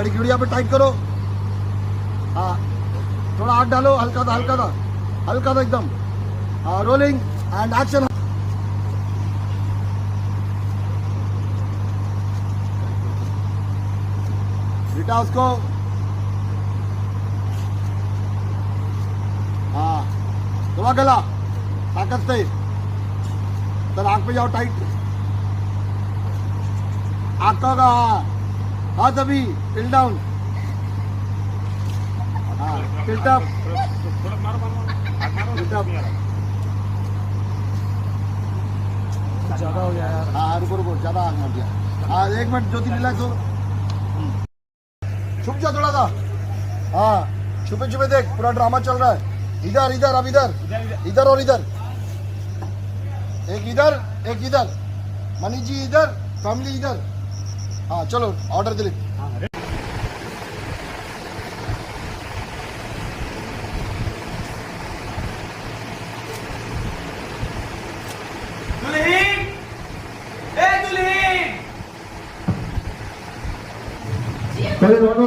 गाड़ी की गुड़िया पे टाइट करो। हाँ थोड़ा हाथ डालो, हल्का था हल्का था हल्का था एकदम। हाँ रोलिंग एंड एक्शन। बेटा उसको, हाँ थोड़ा गला ताकत से। सर आँख पे जाओ टाइट, आँख का होगा। हाथ अभी टिल डाउन, हाँ टिल्ट अप टिल्ट अप। ज्यादा हो गया यार। हाँ रुको रुको, ज्यादा आग मार दिया। हाँ 1 मिनट ज्योति रिलैक्स हो, छुप जा थोड़ा सा। हाँ छुपे छुपे देख, पूरा ड्रामा चल रहा है। इधर इधर, अब इधर इधर और इधर, एक इधर, मनीष जी इधर, फैमिली इधर। हाँ चलो ऑर्डर दिलीप। दुल्हीन, ए दुल्हीन। पहले